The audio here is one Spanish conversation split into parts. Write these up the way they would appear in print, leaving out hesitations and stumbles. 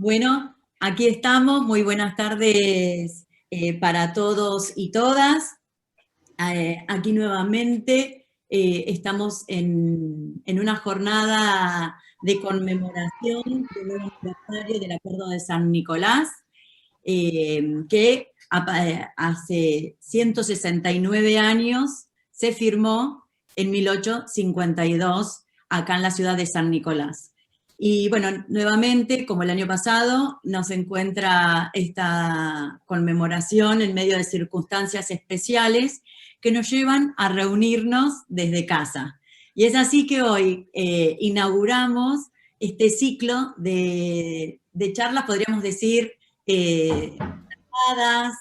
Bueno, aquí estamos. Muy buenas tardes para todos y todas. Aquí nuevamente estamos en una jornada de conmemoración del nuevo aniversario del Acuerdo de San Nicolás, que hace 169 años se firmó en 1852 acá en la ciudad de San Nicolás. Y bueno, nuevamente, como el año pasado, nos encuentra esta conmemoración en medio de circunstancias especiales que nos llevan a reunirnos desde casa. Y es así que hoy inauguramos este ciclo de charlas, podríamos decir, descontracturadas,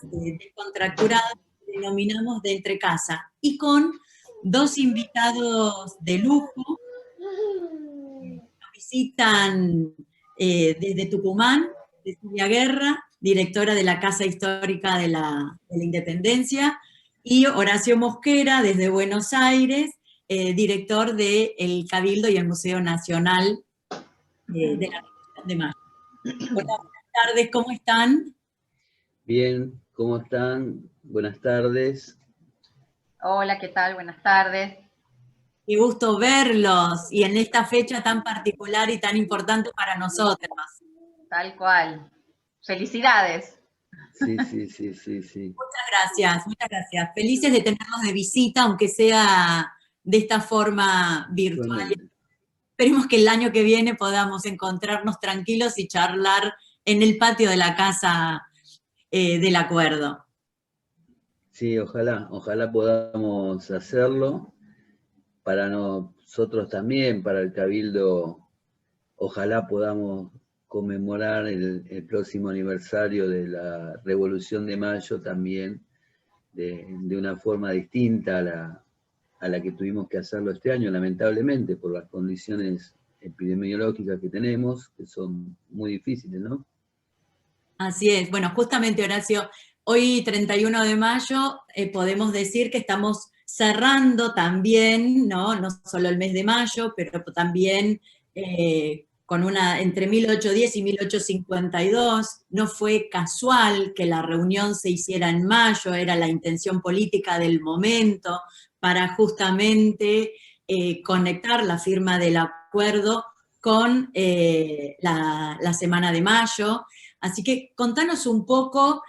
denominamos de entre casa, y con dos invitados de lujo. Nos visitan desde Tucumán, Cecilia Guerra, directora de la Casa Histórica de la Independencia, y Horacio Mosquera, desde Buenos Aires, director del Cabildo y el Museo Nacional de la Revolución de Mayo. Hola, buenas tardes, ¿cómo están? Bien, ¿cómo están? Buenas tardes. Hola, ¿qué tal? Buenas tardes. Qué gusto verlos, y en esta fecha tan particular y tan importante para nosotros. Tal cual. Felicidades. Sí. Muchas gracias. Felices de tenerlos de visita, aunque sea de esta forma virtual. Igualmente. Esperemos que el año que viene podamos encontrarnos tranquilos y charlar en el patio de la casa del acuerdo. Sí, ojalá podamos hacerlo. Para nosotros también, para el Cabildo, ojalá podamos conmemorar el próximo aniversario de la Revolución de Mayo también, de una forma distinta a la que tuvimos que hacerlo este año, lamentablemente, por las condiciones epidemiológicas que tenemos, que son muy difíciles, ¿no? Así es. Bueno, justamente, Horacio, hoy 31 de mayo podemos decir que estamos cerrando también, no solo el mes de mayo, pero también con entre 1810 y 1852. No fue casual que la reunión se hiciera en mayo, era la intención política del momento para justamente conectar la firma del acuerdo con la Semana de Mayo. Así que contanos un poco,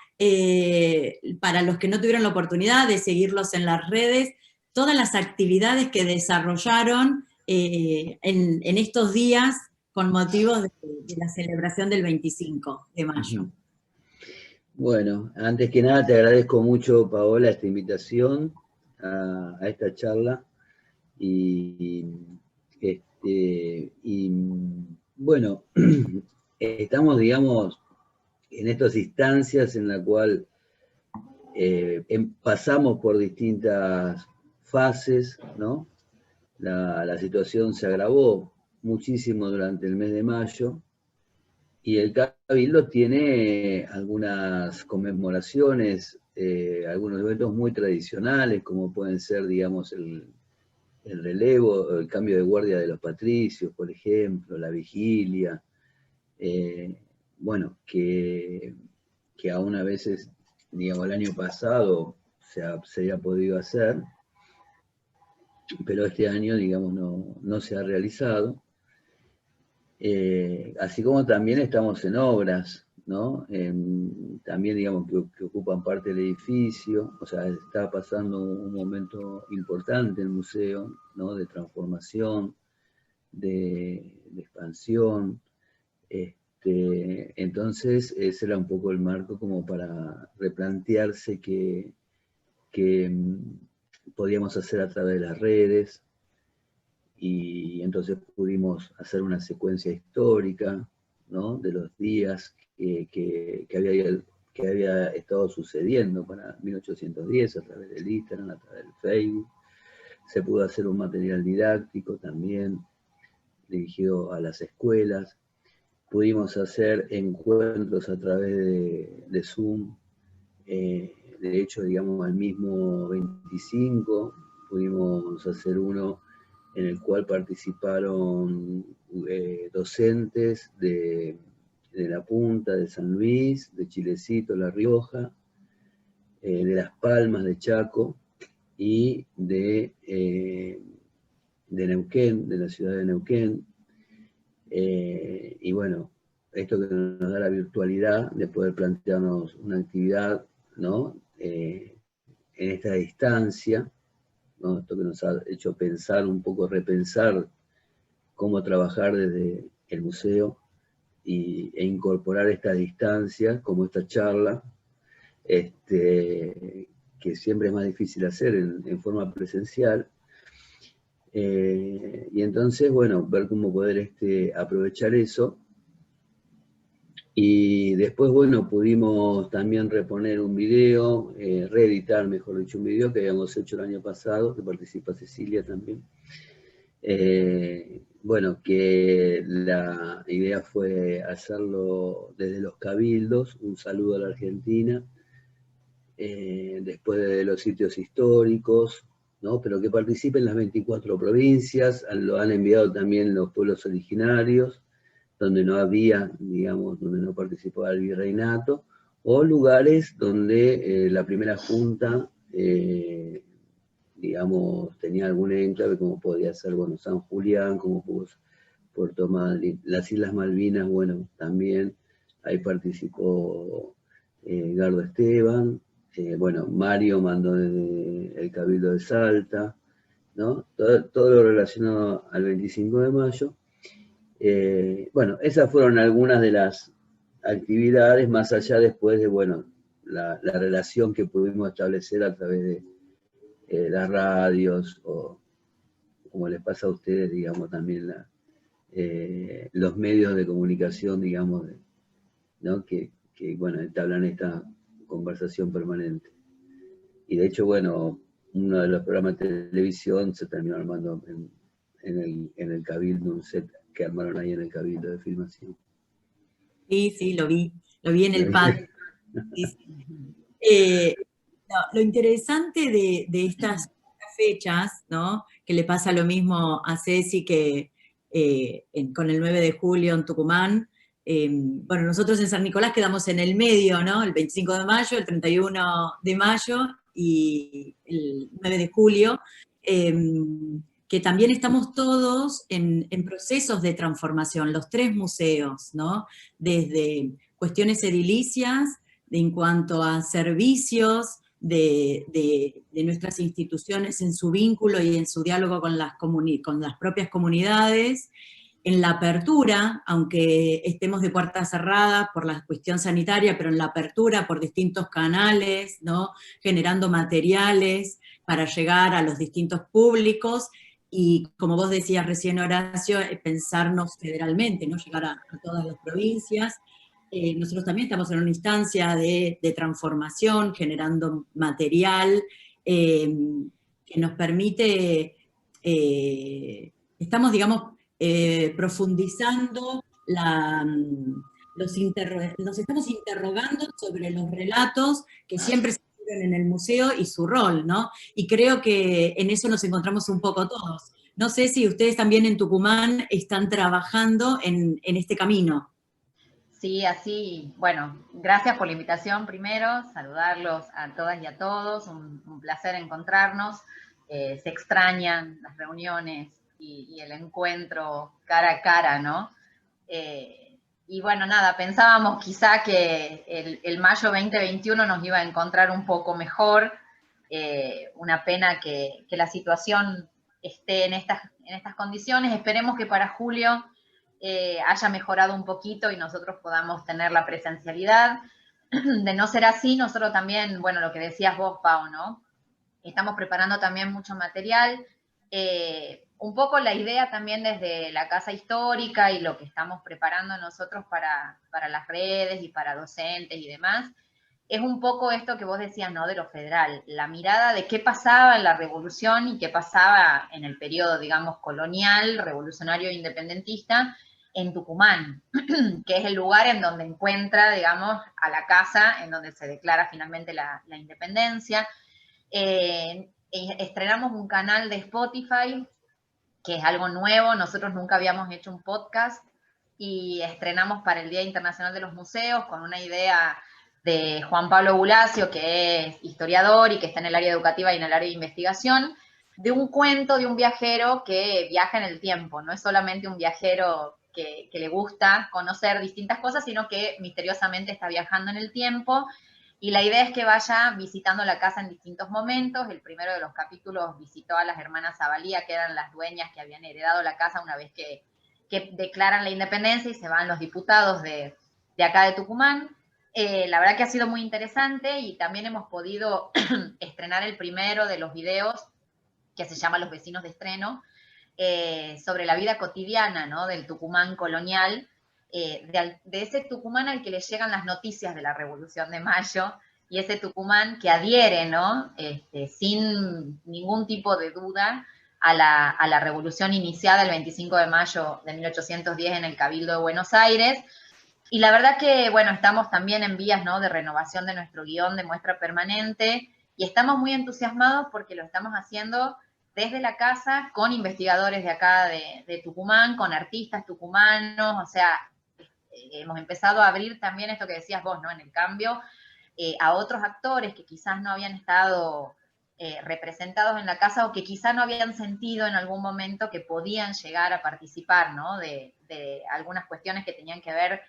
para los que no tuvieron la oportunidad de seguirlos en las redes, todas las actividades que desarrollaron en estos días con motivo de la celebración del 25 de mayo. Bueno, antes que nada te agradezco mucho, Paola, esta invitación a esta charla. Y bueno, estamos, digamos, en estas instancias en la cual pasamos por distintas fases, ¿no? La situación se agravó muchísimo durante el mes de mayo y el Cabildo tiene algunas conmemoraciones, algunos eventos muy tradicionales, como pueden ser, digamos, el relevo, el cambio de guardia de los patricios, por ejemplo, la vigilia, bueno, que aún a veces, digamos, el año pasado se había podido hacer, pero este año, digamos, no se ha realizado. Así como también estamos en obras, ¿no? También, digamos, que ocupan parte del edificio, o sea, está pasando un momento importante el museo, ¿no? De transformación, de expansión. Entonces, ese era un poco el marco como para replantearse que podíamos hacer a través de las redes, y entonces pudimos hacer una secuencia histórica, ¿no? De los días que había estado sucediendo para 1810 a través del Instagram, a través del Facebook. Se pudo hacer un material didáctico también dirigido a las escuelas. Pudimos hacer encuentros a través de Zoom. De hecho, digamos, al mismo 25 pudimos hacer uno en el cual participaron docentes de de La Punta, de San Luis, de Chilecito, La Rioja, de Las Palmas, de Chaco, y de Neuquén, de la ciudad de Neuquén. Y bueno, esto que nos da la virtualidad de poder plantearnos una actividad, ¿no? En esta distancia, ¿no? Esto que nos ha hecho pensar un poco, repensar cómo trabajar desde el museo e incorporar esta distancia, como esta charla, que siempre es más difícil hacer en forma presencial. Y entonces, bueno, ver cómo poder aprovechar eso. Y después, bueno, pudimos también reponer un video, reeditar, mejor dicho, un video que habíamos hecho el año pasado, que participa Cecilia también. Bueno, que la idea fue hacerlo desde los cabildos, un saludo a la Argentina, después de los sitios históricos, ¿no? Pero que participen las 24 provincias, lo han enviado también los pueblos originarios, donde no había, digamos, donde no participaba el virreinato, o lugares donde la primera junta, digamos, tenía algún enclave, como podía ser, bueno, San Julián, como Puerto Madryn, las Islas Malvinas, bueno, también ahí participó Gardo Esteban, bueno, Mario mandó desde el Cabildo de Salta, ¿no? Todo lo relacionado al 25 de mayo. Bueno, esas fueron algunas de las actividades, más allá después de, bueno, la relación que pudimos establecer a través de las radios, o como les pasa a ustedes, digamos, también los medios de comunicación, digamos, ¿no? Que, bueno, entablan esta conversación permanente. Y de hecho, bueno, uno de los programas de televisión se terminó armando en el Cabildo, un set que armaron ahí en el Cabildo de filmación. Sí, lo vi en el patio. Sí, sí. Lo interesante de estas fechas, ¿no? Que le pasa lo mismo a Ceci que con el 9 de julio en Tucumán. Bueno, nosotros en San Nicolás quedamos en el medio, ¿no? El 25 de mayo, el 31 de mayo y el 9 de julio, que también estamos todos en procesos de transformación, los tres museos, ¿no? Desde cuestiones edilicias, en cuanto a servicios, de nuestras instituciones en su vínculo y en su diálogo con las propias comunidades, en la apertura, aunque estemos de puerta cerrada por la cuestión sanitaria, pero en la apertura por distintos canales, ¿no? Generando materiales para llegar a los distintos públicos y, como vos decías recién, Horacio, pensarnos federalmente, ¿no? Llegar a todas las provincias. Nosotros también estamos en una instancia de transformación, generando material que nos permite, estamos, digamos, profundizando, nos estamos interrogando sobre los relatos que siempre se hicieron en el museo y su rol, ¿no? Y creo que en eso nos encontramos un poco todos. No sé si ustedes también en Tucumán están trabajando en este camino. Sí, así, bueno, gracias por la invitación primero, saludarlos a todas y a todos, un placer encontrarnos, se extrañan las reuniones y el encuentro cara a cara, ¿no? Y bueno, nada, pensábamos quizá que el mayo 2021 nos iba a encontrar un poco mejor, una pena que la situación esté en estas condiciones, esperemos que para julio haya mejorado un poquito y nosotros podamos tener la presencialidad. De no ser así, nosotros también, bueno, lo que decías vos, Pau, ¿no? Estamos preparando también mucho material. Un poco la idea también desde la Casa Histórica y lo que estamos preparando nosotros para las redes y para docentes y demás, es un poco esto que vos decías, ¿no? De lo federal, la mirada de qué pasaba en la revolución y qué pasaba en el periodo, digamos, colonial, revolucionario e independentista, en Tucumán, que es el lugar en donde encuentra, digamos, a la casa en donde se declara finalmente la independencia. Estrenamos un canal de Spotify, que es algo nuevo, nosotros nunca habíamos hecho un podcast, y estrenamos para el Día Internacional de los Museos con una idea de Juan Pablo Bulacio, que es historiador y que está en el área educativa y en el área de investigación, de un cuento de un viajero que viaja en el tiempo. No es solamente un viajero que le gusta conocer distintas cosas, sino que misteriosamente está viajando en el tiempo. Y la idea es que vaya visitando la casa en distintos momentos. El primero de los capítulos visitó a las hermanas Zavalía, que eran las dueñas que habían heredado la casa una vez que declaran la independencia y se van los diputados de acá de Tucumán. La verdad que ha sido muy interesante y también hemos podido estrenar el primero de los videos que se llama Los Vecinos de Estreno, sobre la vida cotidiana, ¿no?, del Tucumán colonial, de ese Tucumán al que le llegan las noticias de la Revolución de Mayo, y ese Tucumán que adhiere, ¿no?, sin ningún tipo de duda a la revolución iniciada el 25 de mayo de 1810 en el Cabildo de Buenos Aires. Y la verdad que, bueno, estamos también en vías, ¿no?, de renovación de nuestro guión de muestra permanente, y estamos muy entusiasmados porque lo estamos haciendo desde la casa, con investigadores de acá de Tucumán, con artistas tucumanos. O sea, hemos empezado a abrir también esto que decías vos, ¿no?, en el cambio, a otros actores que quizás no habían estado representados en la casa, o que quizás no habían sentido en algún momento que podían llegar a participar, ¿no?, de algunas cuestiones que tenían que ver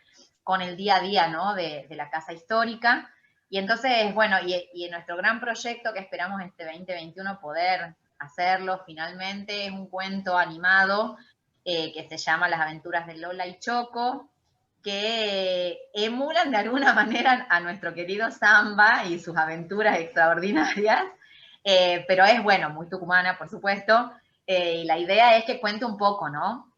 con el día a día, ¿no?, de la casa histórica. Y entonces, bueno, y en nuestro gran proyecto que esperamos este 2021 poder hacerlo finalmente, es un cuento animado que se llama Las Aventuras de Lola y Choco, que emulan de alguna manera a nuestro querido Samba y sus aventuras extraordinarias, pero es, bueno, muy tucumana, por supuesto, y la idea es que cuente un poco, ¿no?,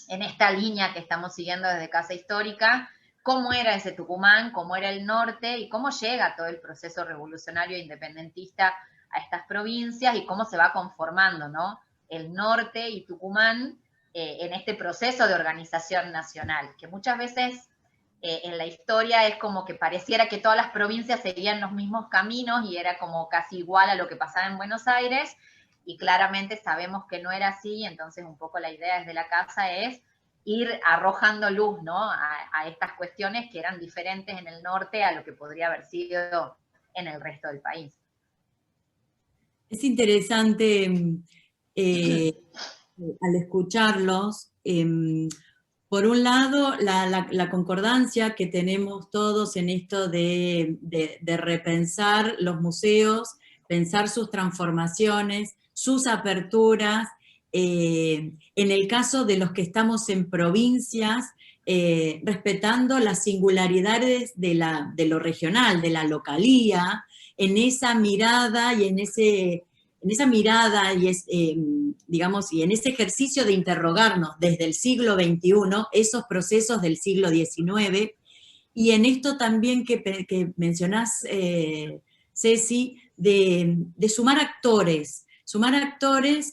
en esta línea que estamos siguiendo desde Casa Histórica, cómo era ese Tucumán, cómo era el norte y cómo llega todo el proceso revolucionario e independentista a estas provincias y cómo se va conformando, ¿no?, el norte y Tucumán en este proceso de organización nacional, que muchas veces en la historia es como que pareciera que todas las provincias seguían los mismos caminos y era como casi igual a lo que pasaba en Buenos Aires, y claramente sabemos que no era así. Entonces un poco la idea desde la casa es ir arrojando luz, ¿no?, a estas cuestiones que eran diferentes en el norte a lo que podría haber sido en el resto del país. Es interesante al escucharlos, por un lado, la concordancia que tenemos todos en esto de repensar los museos, pensar sus transformaciones, sus aperturas. En el caso de los que estamos en provincias, respetando las singularidades de lo regional, de la localía, en esa mirada y en esa mirada y digamos, y en ese ejercicio de interrogarnos desde el siglo XXI, esos procesos del siglo XIX, y en esto también que mencionás, Ceci, de sumar actores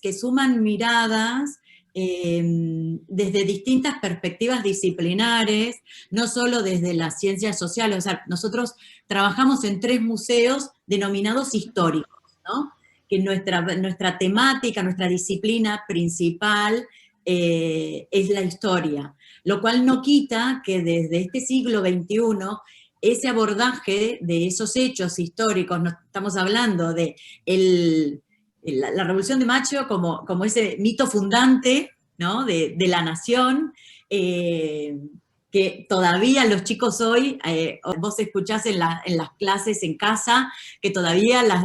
que suman miradas desde distintas perspectivas disciplinares, no solo desde las ciencias sociales. O sea, nosotros trabajamos en 3 museos denominados históricos, ¿no?, que nuestra temática, nuestra disciplina principal es la historia, lo cual no quita que desde este siglo XXI ese abordaje de esos hechos históricos, no estamos hablando de la Revolución de Mayo como ese mito fundante, ¿no?, de la nación, que todavía los chicos hoy, vos escuchás en las clases en casa, que todavía las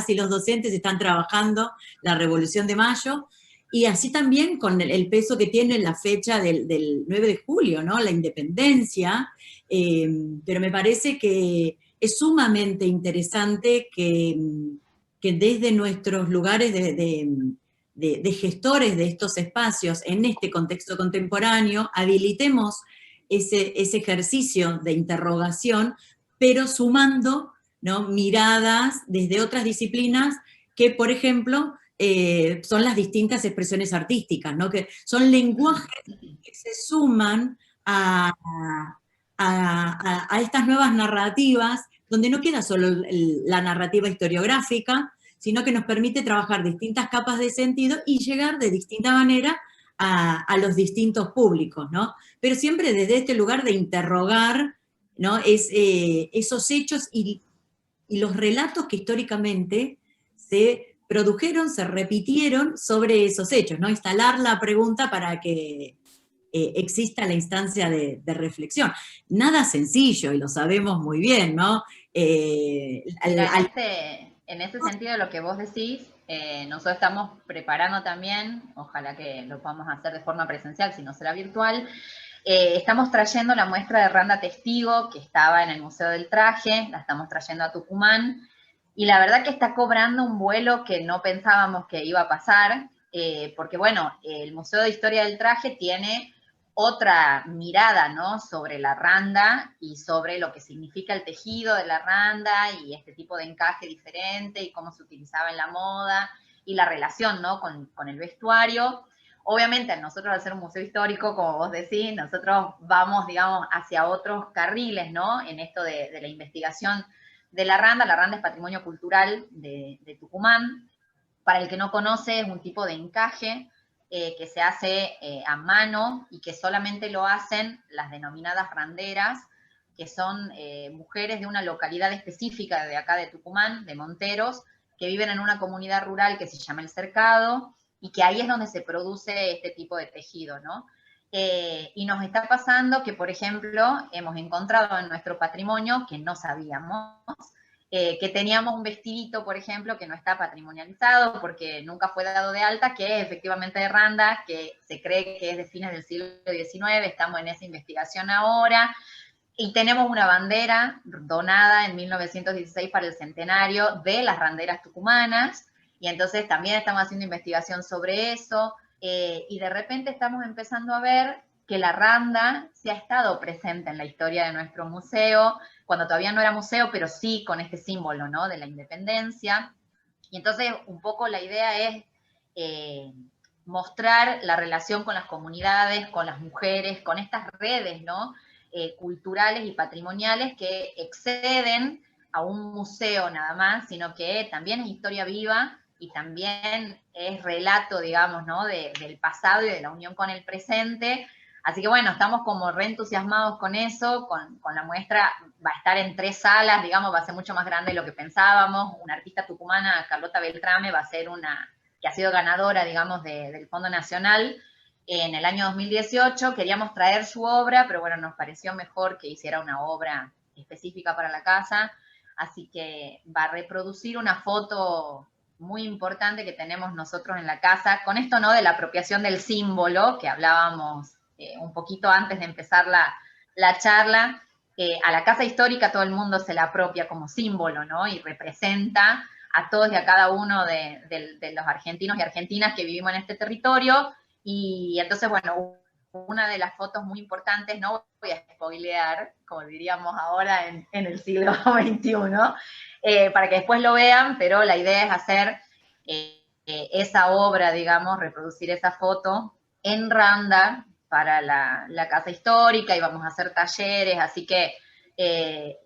y los docentes están trabajando la Revolución de Mayo, y así también con el peso que tiene la fecha del 9 de julio, ¿no?, la independencia, pero me parece que es sumamente interesante que desde nuestros lugares de gestores de estos espacios en este contexto contemporáneo habilitemos ese ejercicio de interrogación, pero sumando, ¿no?, miradas desde otras disciplinas que, por ejemplo, son las distintas expresiones artísticas, ¿no?, que son lenguajes que se suman a estas nuevas narrativas, donde no queda solo la narrativa historiográfica, sino que nos permite trabajar distintas capas de sentido y llegar de distinta manera a los distintos públicos, ¿no? Pero siempre desde este lugar de interrogar, ¿no? Esos hechos y los relatos que históricamente se produjeron, se repitieron sobre esos hechos, ¿no? Instalar la pregunta para que exista la instancia de reflexión. Nada sencillo, y lo sabemos muy bien, ¿no? En ese sentido, lo que vos decís, nosotros estamos preparando también, ojalá que lo podamos hacer de forma presencial, si no será virtual, estamos trayendo la muestra de Randa Testigo, que estaba en el Museo del Traje, la estamos trayendo a Tucumán, y la verdad que está cobrando un vuelo que no pensábamos que iba a pasar, porque bueno, el Museo de Historia del Traje tiene otra mirada, ¿no?, sobre la randa y sobre lo que significa el tejido de la randa y este tipo de encaje diferente y cómo se utilizaba en la moda y la relación, ¿no?, con el vestuario. Obviamente, nosotros al ser un museo histórico, como vos decís, nosotros vamos, digamos, hacia otros carriles, ¿no?, en esto de la investigación de la randa. La randa es patrimonio cultural de Tucumán. Para el que no conoce, es un tipo de encaje que se hace a mano y que solamente lo hacen las denominadas randeras, que son mujeres de una localidad específica de acá de Tucumán, de Monteros, que viven en una comunidad rural que se llama El Cercado, y que ahí es donde se produce este tipo de tejido, ¿no? Y nos está pasando que, por ejemplo, hemos encontrado en nuestro patrimonio, que no sabíamos, que teníamos un vestidito, por ejemplo, que no está patrimonializado porque nunca fue dado de alta, que es efectivamente de randa, que se cree que es de fines del siglo XIX, estamos en esa investigación ahora, y tenemos una bandera donada en 1916 para el centenario de las randeras tucumanas, y entonces también estamos haciendo investigación sobre eso, y de repente estamos empezando a ver que la randa se ha estado presente en la historia de nuestro museo, cuando todavía no era museo, pero sí con este símbolo, ¿no?, de la independencia. Y entonces un poco la idea es mostrar la relación con las comunidades, con las mujeres, con estas redes, ¿no?, culturales y patrimoniales que exceden a un museo nada más, sino que también es historia viva y también es relato, digamos, ¿no?, del pasado y de la unión con el presente. Así que bueno, estamos como reentusiasmados con eso, con la muestra. Va a estar en 3 salas, digamos, va a ser mucho más grande de lo que pensábamos. Una artista tucumana, Carlota Beltrame, va a ser que ha sido ganadora, digamos, del Fondo Nacional en el año 2018. Queríamos traer su obra, pero bueno, nos pareció mejor que hiciera una obra específica para la casa, así que va a reproducir una foto muy importante que tenemos nosotros en la casa, con esto, ¿no?, de la apropiación del símbolo, que hablábamos un poquito antes de empezar la charla. A la casa histórica todo el mundo se la apropia como símbolo, ¿no?, y representa a todos y a cada uno de los argentinos y argentinas que vivimos en este territorio. Y entonces, bueno, una de las fotos muy importantes, no voy a spoilear, como diríamos ahora en el siglo XXI, para que después lo vean, pero la idea es hacer esa obra, digamos, reproducir esa foto en randa para la casa histórica, y vamos a hacer talleres, así que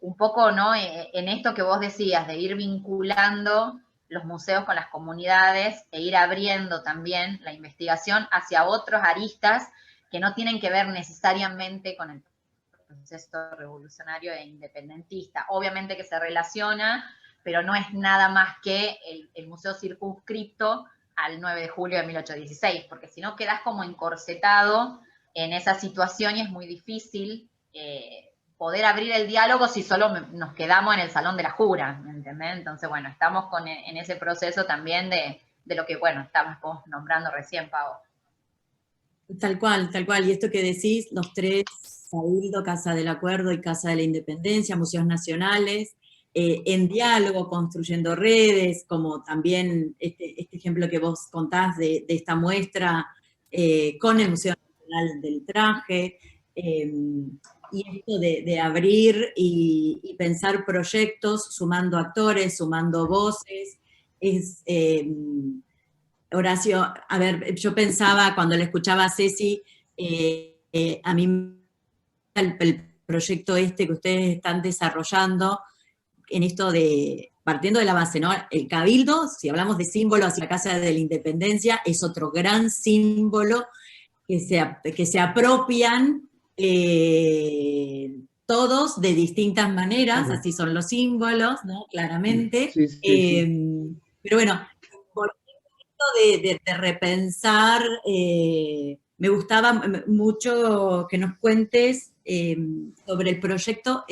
un poco, ¿no?, en esto que vos decías, de ir vinculando los museos con las comunidades e ir abriendo también la investigación hacia otros aristas que no tienen que ver necesariamente con el proceso revolucionario e independentista. Obviamente que se relaciona, pero no es nada más que el museo circunscripto al 9 de julio de 1816, porque si no quedás como encorsetado en esa situación y es muy difícil poder abrir el diálogo si solo nos quedamos en el Salón de la Jura, ¿me entendés? Entonces, bueno, estamos en ese proceso también de lo que, bueno, estabas vos nombrando recién, Pau. Tal cual, y esto que decís, los 3, Cabildo, Casa del Acuerdo y Casa de la Independencia, museos nacionales, en diálogo, construyendo redes, como también este ejemplo que vos contás de esta muestra con el Museo Nacional del Traje, y esto de abrir y pensar proyectos, sumando actores, sumando voces, Horacio, a ver, yo pensaba cuando le escuchaba a Ceci, a mí el proyecto que ustedes están desarrollando, en esto de, partiendo de la base, ¿no? El Cabildo, si hablamos de símbolo hacia la Casa de la Independencia, es otro gran símbolo que se apropian todos de distintas maneras, así son los símbolos, ¿no? Claramente. Sí, sí, sí. Pero bueno, de repensar, me gustaba mucho que nos cuentes sobre el proyecto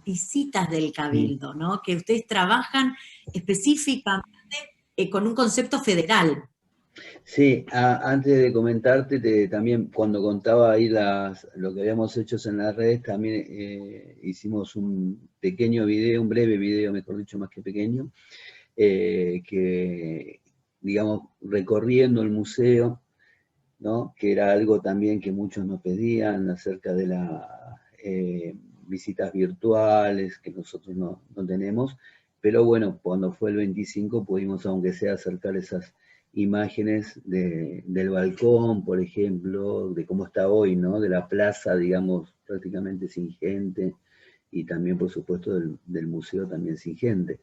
Visitas del Cabildo, ¿no? Que ustedes trabajan específicamente con un concepto federal. Sí, antes de comentarte, también cuando contaba ahí lo que habíamos hecho en las redes, también hicimos un pequeño video, un breve video, mejor dicho, más que pequeño, que, digamos, recorriendo el museo, ¿no? Que era algo también que muchos nos pedían acerca de las visitas virtuales, que nosotros no tenemos, pero bueno, cuando fue el 25 pudimos, aunque sea, acercar esas imágenes del balcón, por ejemplo, de cómo está hoy, ¿no? De la plaza, digamos, prácticamente sin gente, y también, por supuesto, del museo también sin gente,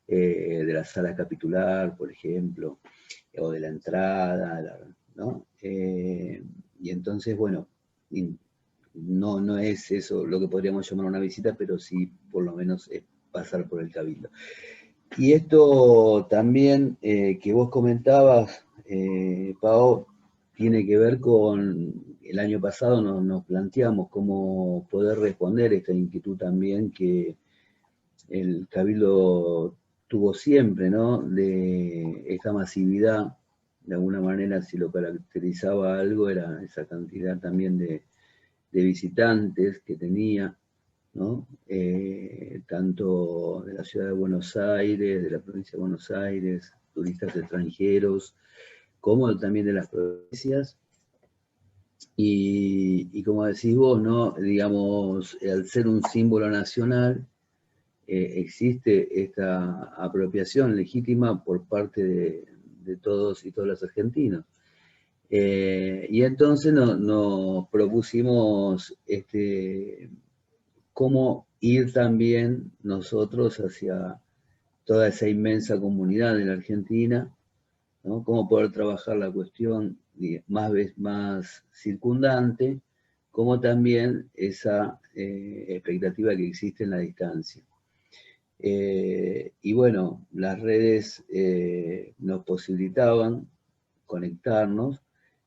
de la sala capitular, por ejemplo, o de la entrada, ¿no? Y entonces, bueno, no es eso lo que podríamos llamar una visita, pero sí, por lo menos, es pasar por el Cabildo. Y esto también que vos comentabas, Pau, tiene que ver con el año pasado nos planteamos cómo poder responder esta inquietud también que el Cabildo tuvo siempre, ¿no? De esta masividad, de alguna manera, si lo caracterizaba algo, era esa cantidad también de visitantes que tenía, ¿no? Tanto de la ciudad de Buenos Aires, de la provincia de Buenos Aires, turistas extranjeros, como también de las provincias. Y como decís vos, ¿no? Digamos, al ser un símbolo nacional, existe esta apropiación legítima por parte de todos y todas los argentinos. Y entonces nos propusimos cómo ir también nosotros hacia toda esa inmensa comunidad de la Argentina, ¿no? Cómo poder trabajar la cuestión más circundante, como también esa expectativa que existe en la distancia. Y bueno, las redes nos posibilitaban conectarnos,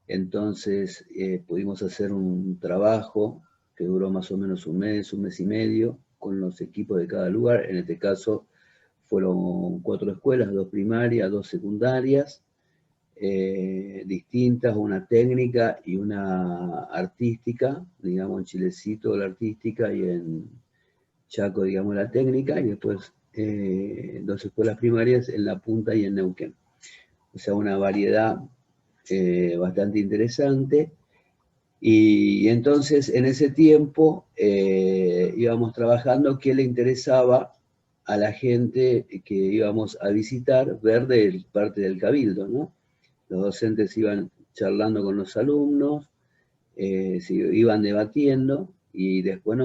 entonces pudimos hacer un trabajo que duró más o menos un mes y medio, con los equipos de cada lugar. En este caso fueron 4 escuelas, 2 primarias, 2 secundarias, distintas, una técnica y una artística, digamos en Chilecito la artística y en Chaco, digamos, la técnica, y después 2 escuelas primarias en La Punta y en Neuquén. O sea, una variedad bastante interesante. Y entonces, en ese tiempo, íbamos trabajando qué le interesaba a la gente que íbamos a visitar, ver de parte del Cabildo, ¿no? Los docentes iban charlando con los alumnos, se iban debatiendo, y después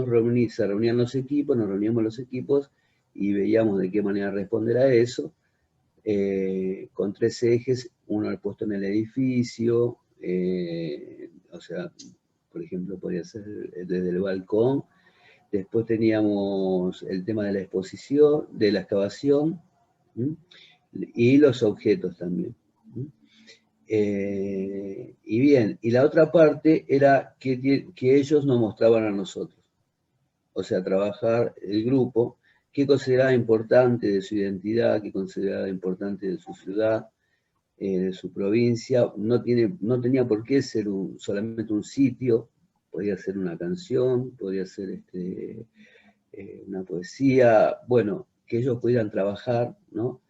se reunían los equipos, nos reuníamos los equipos y veíamos de qué manera responder a eso, con 3 ejes, uno puesto en el edificio, o sea, por ejemplo, podía ser desde el balcón. Después teníamos el tema de la exposición, de la excavación, ¿sí? Y los objetos también. ¿Sí? Y bien, y la otra parte era que ellos nos mostraban a nosotros. O sea, trabajar el grupo, qué consideraba importante de su identidad, qué consideraba importante de su ciudad, de su provincia. No tenía por qué ser solamente un sitio, podía ser una canción, podía ser una poesía, bueno, que ellos pudieran trabajar, ¿no?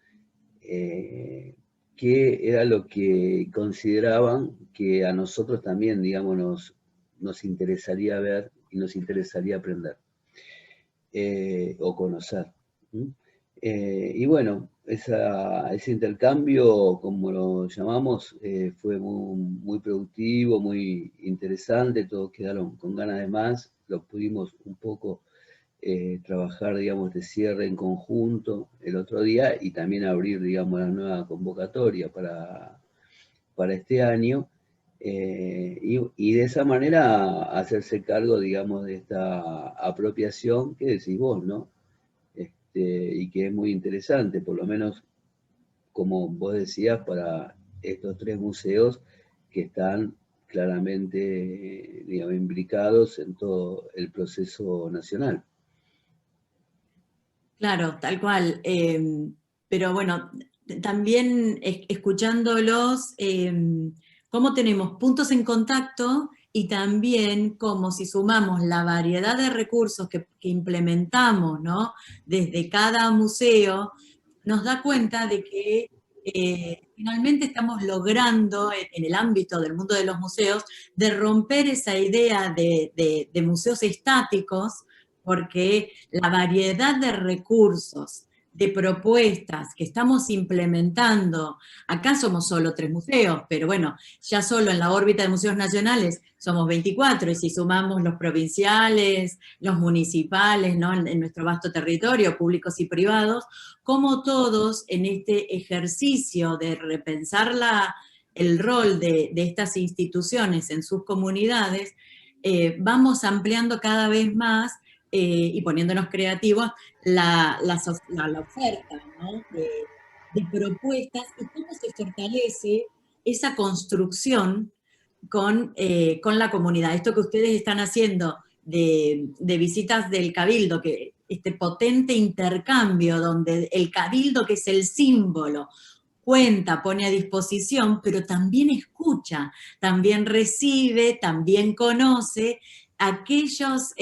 Que era lo que consideraban que a nosotros también, digamos, nos interesaría ver y nos interesaría aprender o conocer. Y bueno, ese intercambio, como lo llamamos, fue muy productivo, muy interesante, todos quedaron con ganas de más, lo pudimos un poco trabajar, digamos, de cierre en conjunto el otro día y también abrir, digamos, la nueva convocatoria para este año. y de esa manera hacerse cargo, digamos, de esta apropiación que decís vos, ¿no? Y que es muy interesante, por lo menos, como vos decías, para estos 3 museos que están claramente, digamos, imbricados en todo el proceso nacional. Claro, tal cual. Pero bueno, también escuchándolos, cómo tenemos puntos en contacto y también como si sumamos la variedad de recursos que implementamos, ¿no? Desde cada museo, nos da cuenta de que finalmente estamos logrando, en el ámbito del mundo de los museos, de romper esa idea de museos estáticos, porque la variedad de recursos, de propuestas que estamos implementando, acá somos solo 3 museos, pero bueno, ya solo en la órbita de museos nacionales somos 24, y si sumamos los provinciales, los municipales, ¿no? En nuestro vasto territorio, públicos y privados, como todos en este ejercicio de repensar el rol de estas instituciones en sus comunidades, vamos ampliando cada vez más y poniéndonos creativos la oferta, ¿no? de propuestas y cómo se fortalece esa construcción con la comunidad. Esto que ustedes están haciendo de visitas del Cabildo, que este potente intercambio donde el Cabildo, que es el símbolo, cuenta, pone a disposición, pero también escucha, también recibe, también conoce aquellos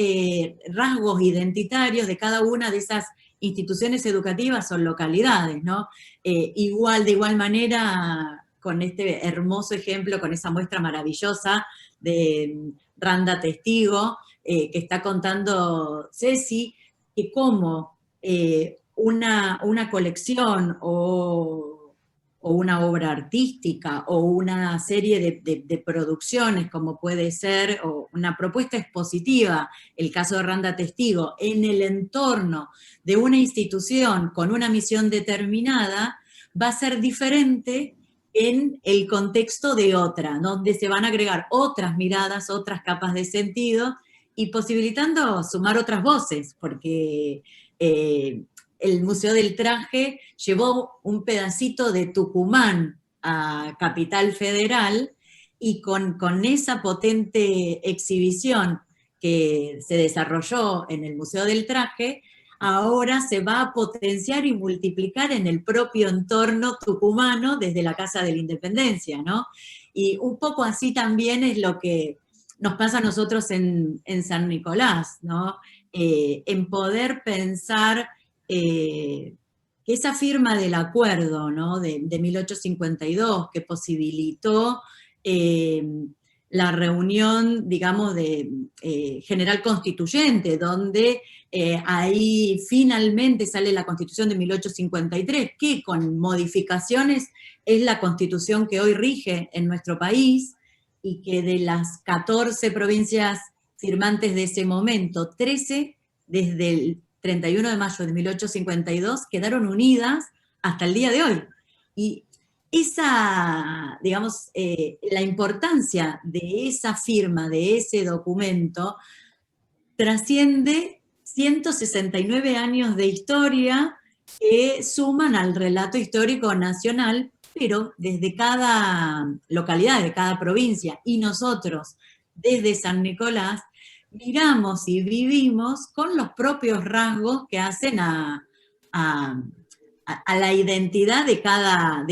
rasgos identitarios de cada una de esas instituciones educativas o localidades, ¿no? De igual manera, con este hermoso ejemplo, con esa muestra maravillosa de Randa Testigo, que está contando Ceci, que cómo una colección o una obra artística o una serie de producciones, como puede ser, o una propuesta expositiva, el caso de Randa Testigo, en el entorno de una institución con una misión determinada, va a ser diferente en el contexto de otra, donde se van a agregar otras miradas, otras capas de sentido, y posibilitando sumar otras voces, porque el Museo del Traje llevó un pedacito de Tucumán a Capital Federal, y con esa potente exhibición que se desarrolló en el Museo del Traje, ahora se va a potenciar y multiplicar en el propio entorno tucumano desde la Casa de la Independencia, ¿no? Y un poco así también es lo que nos pasa a nosotros en San Nicolás, ¿no? En poder pensar que esa firma del acuerdo, ¿no? de 1852, que posibilitó la reunión, digamos, de general constituyente, donde ahí finalmente sale la Constitución de 1853, que con modificaciones es la Constitución que hoy rige en nuestro país, y que de las 14 provincias firmantes de ese momento, 13 desde el 31 de mayo de 1852 quedaron unidas hasta el día de hoy. Y esa, digamos, la importancia de esa firma, de ese documento, trasciende 169 años de historia que suman al relato histórico nacional, pero desde cada localidad, de cada provincia, y nosotros desde San Nicolás, miramos y vivimos con los propios rasgos que hacen a la identidad de cada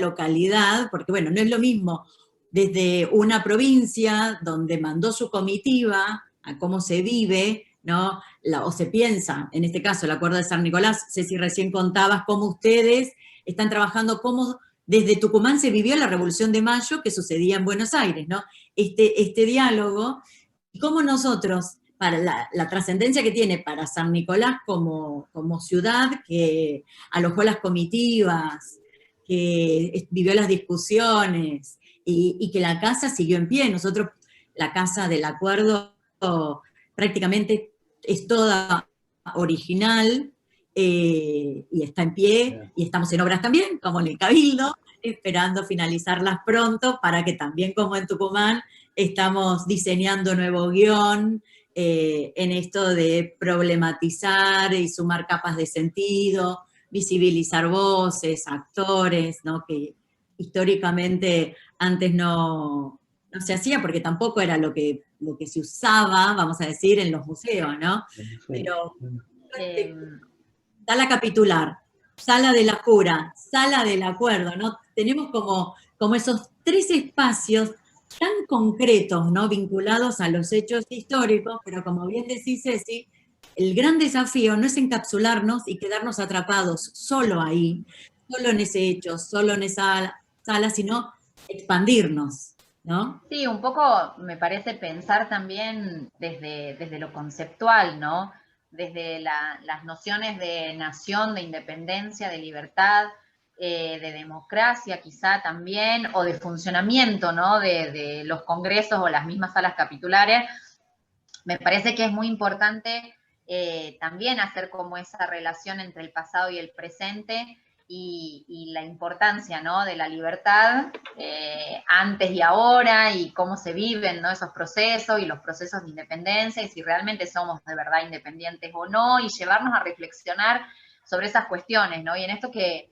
localidad, porque bueno, no es lo mismo desde una provincia donde mandó su comitiva a cómo se vive, ¿no? O se piensa, en este caso, el Acuerdo de San Nicolás. Ceci, recién contabas cómo ustedes están trabajando, cómo desde Tucumán se vivió la Revolución de Mayo que sucedía en Buenos Aires, ¿no? Este diálogo, y cómo nosotros, para la trascendencia que tiene para San Nicolás como ciudad, que alojó las comitivas, que vivió las discusiones, y que la casa siguió en pie. Nosotros, la Casa del Acuerdo, prácticamente es toda original, y está en pie, y estamos en obras también, como en el Cabildo, esperando finalizarlas pronto para que también como en Tucumán estamos diseñando nuevo guión, en esto de problematizar y sumar capas de sentido, visibilizar voces, actores, ¿no? Que históricamente antes no se hacía porque tampoco era lo que se usaba, vamos a decir, en los museos, ¿no? Pero sala capitular, sala de la jura, sala del acuerdo, ¿no? Tenemos como esos tres espacios tan concretos, ¿no? Vinculados a los hechos históricos, pero como bien decís, Ceci, el gran desafío no es encapsularnos y quedarnos atrapados solo ahí, solo en ese hecho, solo en esa sala, sino expandirnos, ¿no? Sí, un poco me parece pensar también desde lo conceptual, ¿no? Desde las nociones de nación, de independencia, de libertad, de democracia quizá también, o de funcionamiento, ¿no? De los congresos o las mismas salas capitulares. Me parece que es muy importante también hacer como esa relación entre el pasado y el presente, y la importancia, ¿no? De la libertad antes y ahora, y cómo se viven, ¿no? Esos procesos y los procesos de independencia, y si realmente somos de verdad independientes o no, y llevarnos a reflexionar sobre esas cuestiones, ¿no? Y en esto que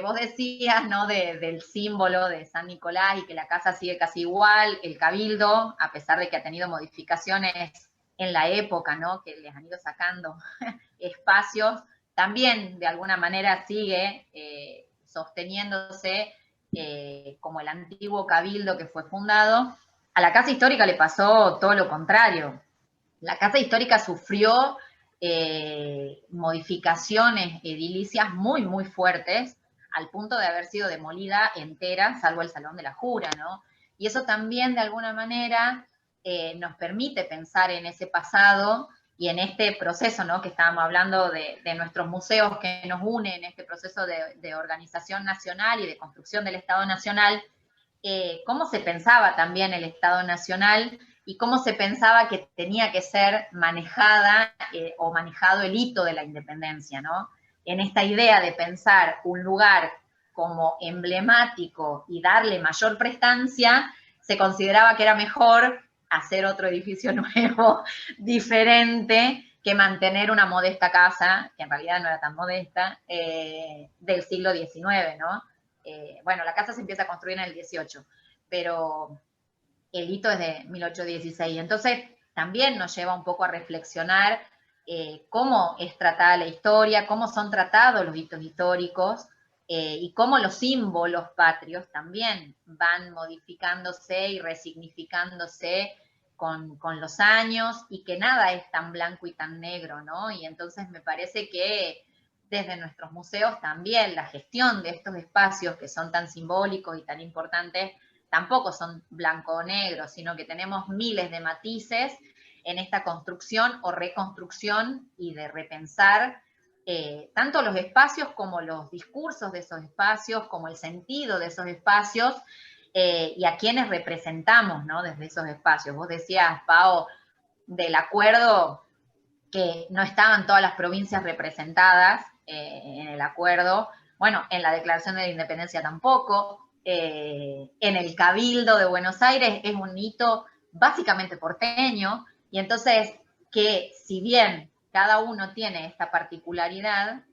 vos decías, ¿no? Del símbolo de San Nicolás, y que la casa sigue casi igual, el cabildo, a pesar de que ha tenido modificaciones en la época, ¿no? Que les han ido sacando espacios, también de alguna manera sigue sosteniéndose como el antiguo cabildo que fue fundado. A la casa histórica le pasó todo lo contrario. La casa histórica sufrió modificaciones edilicias muy, muy fuertes, al punto de haber sido demolida entera, salvo el Salón de la Jura, ¿no? Y eso también, de alguna manera, nos permite pensar en ese pasado y en este proceso, ¿no? Que estábamos hablando de nuestros museos que nos unen, en este proceso de organización nacional y de construcción del Estado Nacional, cómo se pensaba también el Estado Nacional y cómo se pensaba que tenía que ser manejada o manejado el hito de la independencia, ¿no? En esta idea de pensar un lugar como emblemático y darle mayor prestancia, se consideraba que era mejor hacer otro edificio nuevo, diferente, que mantener una modesta casa, que en realidad no era tan modesta, del siglo XIX, ¿no? Bueno, la casa se empieza a construir en el 18, pero el hito es de 1816. Entonces, también nos lleva un poco a reflexionar cómo es tratada la historia, cómo son tratados los hitos históricos, y cómo los símbolos patrios también van modificándose y resignificándose con los años, y que nada es tan blanco y tan negro, ¿no? Y entonces me parece que desde nuestros museos también la gestión de estos espacios que son tan simbólicos y tan importantes tampoco son blanco o negro, sino que tenemos miles de matices en esta construcción o reconstrucción y de repensar tanto los espacios como los discursos de esos espacios, como el sentido de esos espacios, y a quienes representamos, ¿no? Desde esos espacios. Vos decías, Pao, del acuerdo, que no estaban todas las provincias representadas en el acuerdo. Bueno, en la Declaración de la Independencia tampoco. En el Cabildo de Buenos Aires es un hito básicamente porteño, y entonces que si bien cada uno tiene esta particularidad,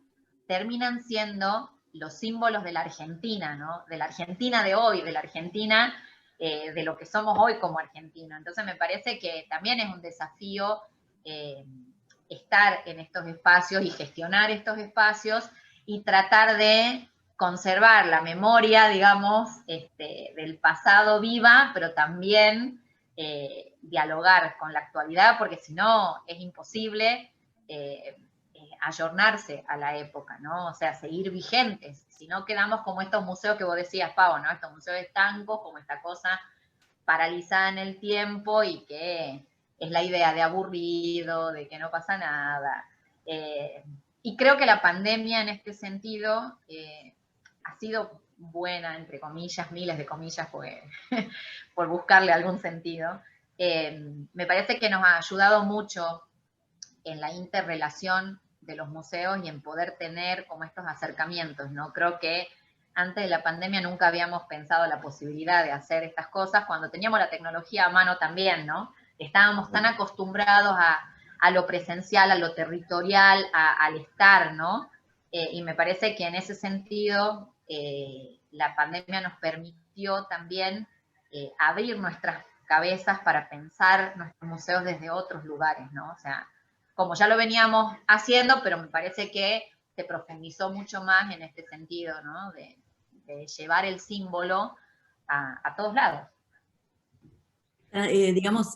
terminan siendo los símbolos de la Argentina, ¿no? De la Argentina de hoy, de la Argentina de lo que somos hoy como Argentina. Entonces me parece que también es un desafío estar en estos espacios y gestionar estos espacios y tratar de conservar la memoria, digamos, del pasado viva, pero también dialogar con la actualidad, porque si no es imposible ayornarse a la época, ¿no? O sea, seguir vigentes. Si no, quedamos como estos museos que vos decías, Pau, ¿no? Estos museos estancos, como esta cosa paralizada en el tiempo, y que es la idea de aburrido, de que no pasa nada. Y creo que la pandemia en este sentido ha sido buena, entre comillas, miles de comillas, porque, por buscarle algún sentido. Me parece que nos ha ayudado mucho en la interrelación de los museos y en poder tener como estos acercamientos, ¿no? Creo que antes de la pandemia nunca habíamos pensado la posibilidad de hacer estas cosas, cuando teníamos la tecnología a mano también, ¿no? Estábamos tan acostumbrados a lo presencial, a lo territorial, al estar, ¿no? Y me parece que en ese sentido la pandemia nos permitió también abrir nuestras cabezas para pensar nuestros museos desde otros lugares, ¿no? O sea, como ya lo veníamos haciendo, pero me parece que se profundizó mucho más en este sentido, ¿no? De llevar el símbolo a todos lados. Digamos,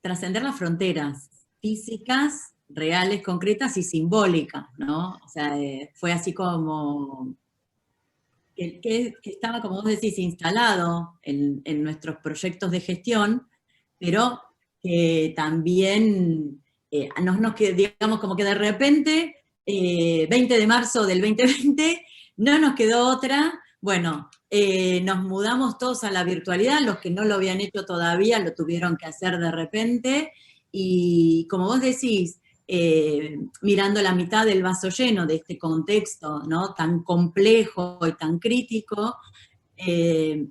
trascender las fronteras físicas, reales, concretas y simbólicas, ¿no? O sea, fue así como que estaba, como vos decís, instalado en nuestros proyectos de gestión, pero que también digamos, como que de repente, 20 de marzo del 2020, no nos quedó otra. Bueno, nos mudamos todos a la virtualidad, los que no lo habían hecho todavía lo tuvieron que hacer de repente, y como vos decís, mirando la mitad del vaso lleno de este contexto, ¿no?, tan complejo y tan crítico,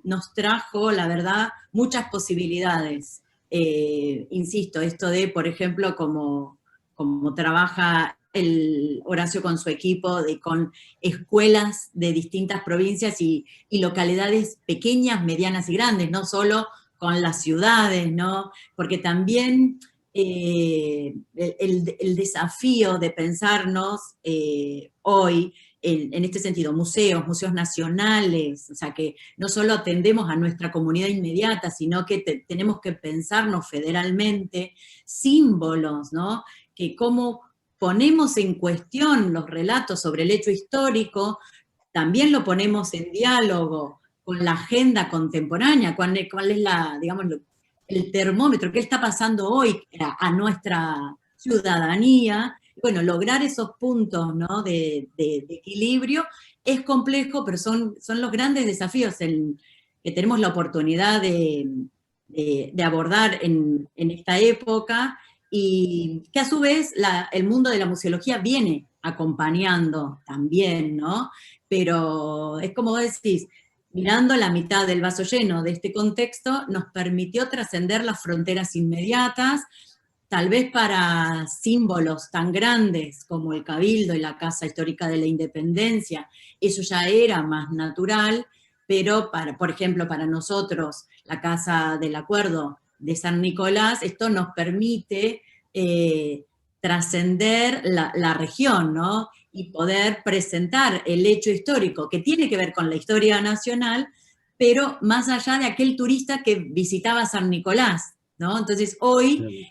nos trajo, la verdad, muchas posibilidades. Insisto, esto de, por ejemplo, como trabaja el Horacio con su equipo, con escuelas de distintas provincias y localidades pequeñas, medianas y grandes, no solo con las ciudades, ¿no? Porque también el desafío de pensarnos hoy, en este sentido, museos nacionales, o sea, que no solo atendemos a nuestra comunidad inmediata, sino que tenemos que pensarnos federalmente, símbolos, ¿no? Que cómo ponemos en cuestión los relatos sobre el hecho histórico, también lo ponemos en diálogo con la agenda contemporánea, cuál es la, digamos, el termómetro, qué está pasando hoy a nuestra ciudadanía. Bueno, lograr esos puntos, ¿no?, de equilibrio es complejo, pero son los grandes desafíos que tenemos la oportunidad de abordar en esta época, y que a su vez el mundo de la museología viene acompañando también, ¿no? Pero es como decís, mirando la mitad del vaso lleno de este contexto, nos permitió trascender las fronteras inmediatas, tal vez para símbolos tan grandes como el Cabildo y la Casa Histórica de la Independencia, eso ya era más natural, pero por ejemplo, para nosotros, la Casa del Acuerdo de San Nicolás, esto nos permite trascender la región, ¿no? Y poder presentar el hecho histórico que tiene que ver con la historia nacional, pero más allá de aquel turista que visitaba San Nicolás, ¿no? Entonces hoy,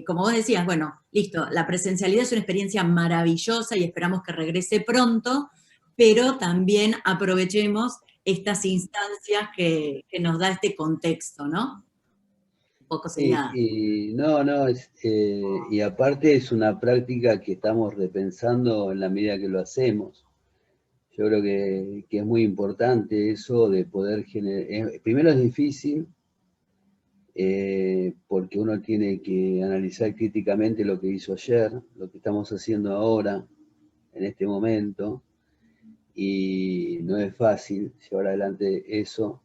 como vos decías, bueno, listo, la presencialidad es una experiencia maravillosa y esperamos que regrese pronto, pero también aprovechemos estas instancias que nos da este contexto, ¿no? Un poco sería... Y aparte es una práctica que estamos repensando en la medida que lo hacemos. Yo creo que es muy importante eso de poder generar... Primero es difícil, porque uno tiene que analizar críticamente lo que hizo ayer, lo que estamos haciendo ahora, en este momento, y no es fácil llevar adelante eso.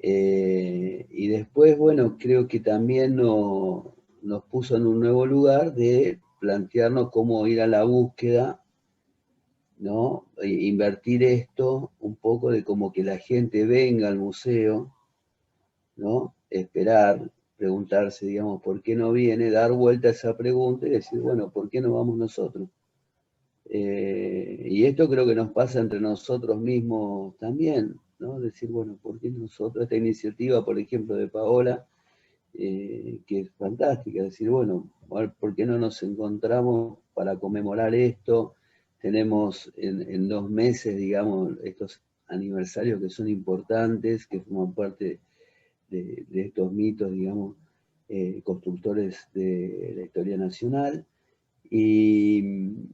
Y después, bueno, creo que también nos puso en un nuevo lugar de plantearnos cómo ir a la búsqueda, ¿no? Invertir esto un poco de como que la gente venga al museo, ¿no? Esperar, preguntarse, digamos, ¿por qué no viene? Dar vuelta a esa pregunta y decir, bueno, ¿por qué no vamos nosotros? Y esto creo que nos pasa entre nosotros mismos también, ¿no? Decir, bueno, ¿por qué nosotros? Esta iniciativa, por ejemplo, de Paola, que es fantástica, decir, bueno, ¿por qué no nos encontramos para conmemorar esto? Tenemos en 2 meses, digamos, estos aniversarios que son importantes, que forman parte de estos mitos, digamos, constructores de la historia nacional. Y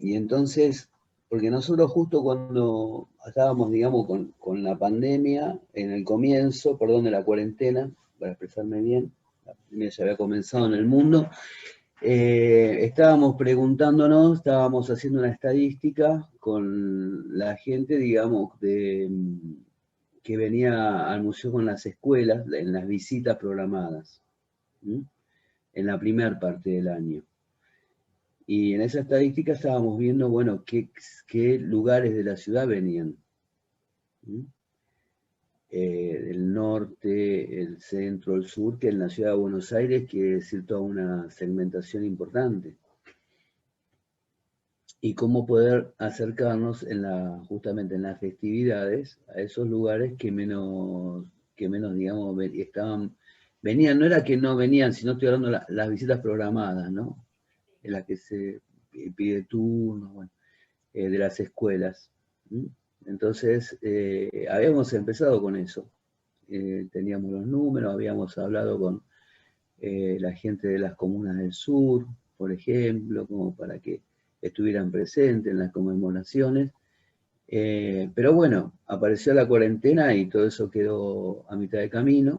entonces, porque nosotros justo cuando estábamos, digamos, con la pandemia, en el comienzo, perdón, de la cuarentena, para expresarme bien, la pandemia ya había comenzado en el mundo, estábamos preguntándonos, estábamos haciendo una estadística con la gente, digamos, que venía al museo con las escuelas, en las visitas programadas, ¿sí? En la primera parte del año. Y en esa estadística estábamos viendo, bueno, qué lugares de la ciudad venían. ¿Sí? El norte, el centro, el sur, que en la ciudad de Buenos Aires quiere decir toda una segmentación importante. Y cómo poder acercarnos justamente en las festividades a esos lugares que menos digamos, venían, no era que no venían, sino estoy hablando de las visitas programadas, ¿no? En las que se pide turnos, bueno, de las escuelas. ¿Sí? Entonces, habíamos empezado con eso. Teníamos los números, habíamos hablado con la gente de las comunas del sur, por ejemplo, como para que estuvieran presentes en las conmemoraciones. Pero bueno, apareció la cuarentena y todo eso quedó a mitad de camino.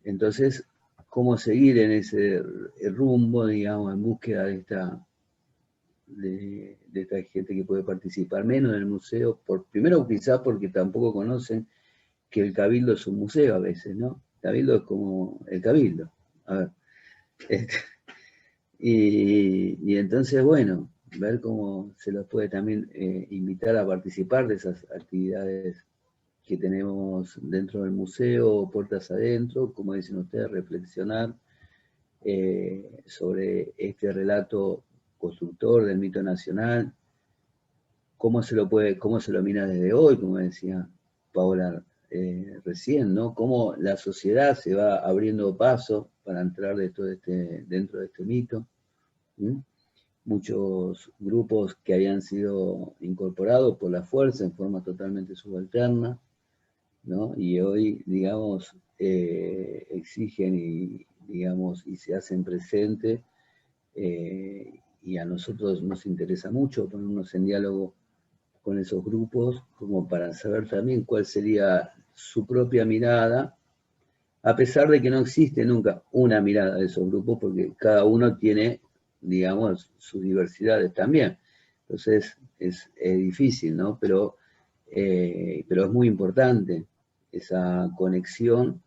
Entonces, ¿cómo seguir en ese rumbo, digamos, en búsqueda de esta gente que puede participar menos en el museo? Primero quizás porque tampoco conocen que el Cabildo es un museo a veces, ¿no? El Cabildo es como el Cabildo. A ver. Y entonces, bueno, ver cómo se los puede también invitar a participar de esas actividades que tenemos dentro del museo, puertas adentro, como dicen ustedes, reflexionar sobre este relato constructor del mito nacional, cómo se lo mira desde hoy, como decía Paola recién, ¿no? Cómo la sociedad se va abriendo paso para entrar dentro de este mito. ¿Sí? Muchos grupos que habían sido incorporados por la fuerza en forma totalmente subalterna, ¿no? Y hoy, digamos, exigen y se hacen presentes, y a nosotros nos interesa mucho ponernos en diálogo con esos grupos, como para saber también cuál sería su propia mirada, a pesar de que no existe nunca una mirada de esos grupos, porque cada uno tiene, digamos, sus diversidades también. Entonces es difícil, ¿no? Pero es muy importante esa conexión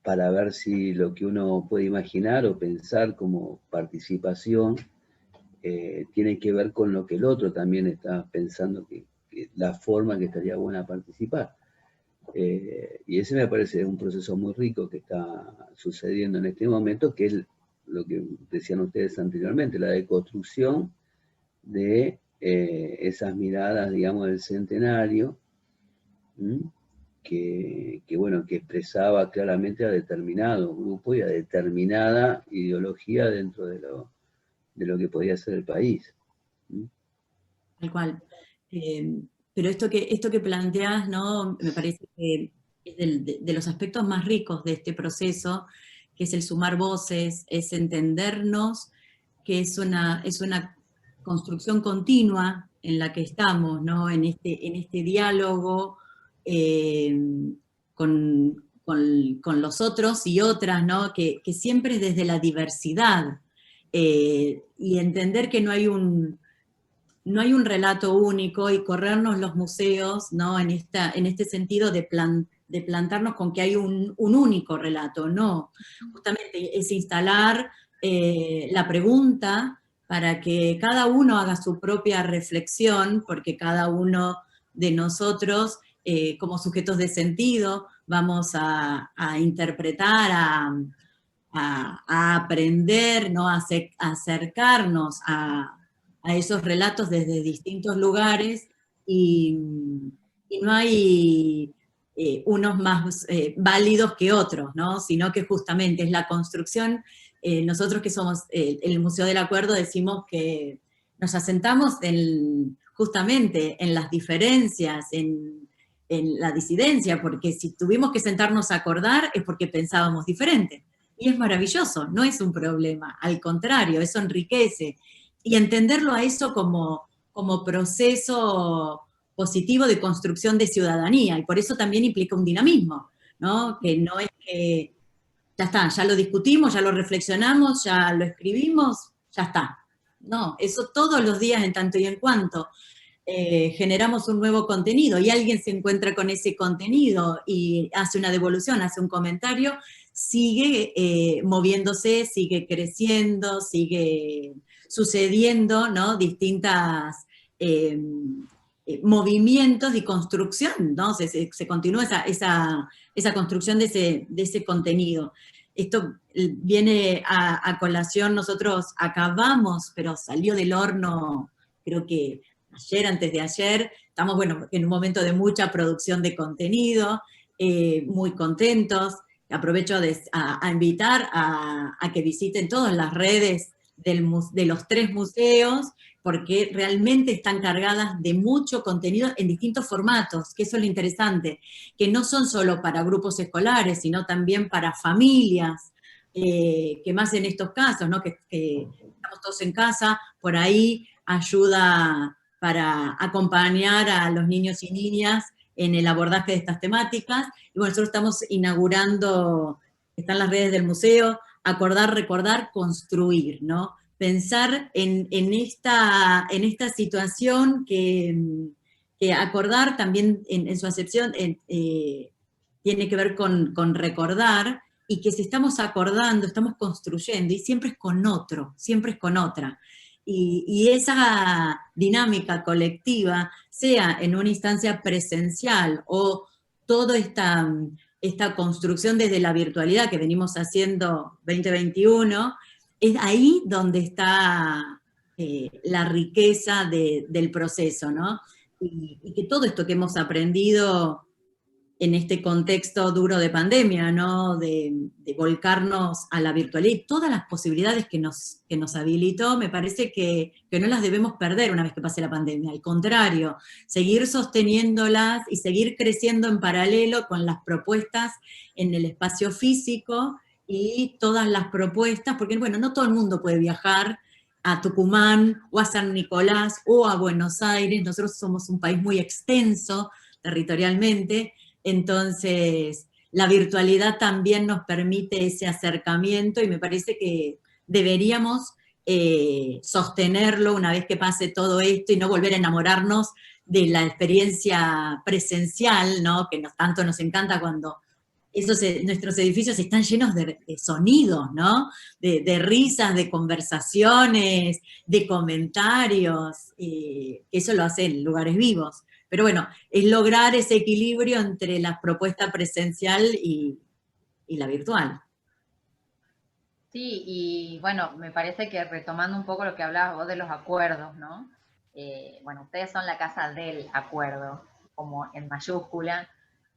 para ver si lo que uno puede imaginar o pensar como participación tiene que ver con lo que el otro también está pensando, que la forma que estaría buena participar. Y ese me parece un proceso muy rico que está sucediendo en este momento, que es lo que decían ustedes anteriormente, la deconstrucción de esas miradas, digamos, del centenario, que expresaba claramente a determinado grupo y a determinada ideología dentro de lo que podía ser el país. Tal cual. Pero esto que planteás, ¿no? Me parece que es de los aspectos más ricos de este proceso, que es el sumar voces, es entendernos que es una construcción continua en la que estamos, ¿no? En este diálogo con los otros y otras, ¿no? Que siempre es desde la diversidad, y entender que no hay un relato único, y corrernos los museos, ¿no? En este sentido de plantarnos con que hay un único relato, no. Justamente es instalar la pregunta para que cada uno haga su propia reflexión, porque cada uno de nosotros, como sujetos de sentido, vamos a interpretar, a aprender, ¿no? A acercarnos a esos relatos desde distintos lugares, y no hay unos más válidos que otros, ¿no? Sino que justamente es la construcción. Nosotros que somos el Museo del Acuerdo decimos que nos asentamos justamente en las diferencias, en la disidencia, porque si tuvimos que sentarnos a acordar es porque pensábamos diferente. Y es maravilloso, no es un problema, al contrario, eso enriquece. Y entenderlo a eso como proceso positivo de construcción de ciudadanía, y por eso también implica un dinamismo, ¿no? Que no es que ya está, ya lo discutimos, ya lo reflexionamos, ya lo escribimos, ya está. No, eso todos los días en tanto y en cuanto generamos un nuevo contenido y alguien se encuentra con ese contenido y hace una devolución, hace un comentario, sigue moviéndose, sigue creciendo, sigue sucediendo, ¿no? Distintas movimientos y construcción, ¿no? Se continúa esa construcción de ese contenido. Esto viene a colación, nosotros acabamos, pero salió del horno, creo que ayer, antes de ayer, estamos, bueno, en un momento de mucha producción de contenido, muy contentos. Aprovecho a invitar a que visiten todas las redes de los 3 museos, porque realmente están cargadas de mucho contenido en distintos formatos, que eso es lo interesante, que no son solo para grupos escolares, sino también para familias, que más en estos casos, ¿no? que estamos todos en casa, por ahí ayuda para acompañar a los niños y niñas en el abordaje de estas temáticas. Y bueno, nosotros estamos inaugurando, están las redes del museo, acordar, recordar, construir, ¿no? Pensar en esta situación que acordar también en su acepción tiene que ver con recordar, y que si estamos acordando, estamos construyendo, y siempre es con otro, siempre es con otra. Y esa dinámica colectiva, sea en una instancia presencial o toda esta construcción desde la virtualidad que venimos haciendo 2021, es ahí donde está la riqueza del proceso, ¿no? Y que todo esto que hemos aprendido en este contexto duro de pandemia, ¿no? De volcarnos a la virtualidad y todas las posibilidades que nos habilitó, me parece que no las debemos perder una vez que pase la pandemia. Al contrario, seguir sosteniéndolas y seguir creciendo en paralelo con las propuestas en el espacio físico y todas las propuestas, porque bueno, no todo el mundo puede viajar a Tucumán o a San Nicolás o a Buenos Aires. Nosotros somos un país muy extenso territorialmente. Entonces, la virtualidad también nos permite ese acercamiento y me parece que deberíamos sostenerlo una vez que pase todo esto y no volver a enamorarnos de la experiencia presencial, ¿no? Que tanto nos encanta cuando nuestros edificios están llenos de sonidos, ¿no? De risas, de conversaciones, de comentarios, eso lo hace en lugares vivos. Pero bueno, es lograr ese equilibrio entre la propuesta presencial y la virtual. Sí, y bueno, me parece que retomando un poco lo que hablabas vos de los acuerdos, ¿no? Bueno, ustedes son la casa del acuerdo, como en mayúscula,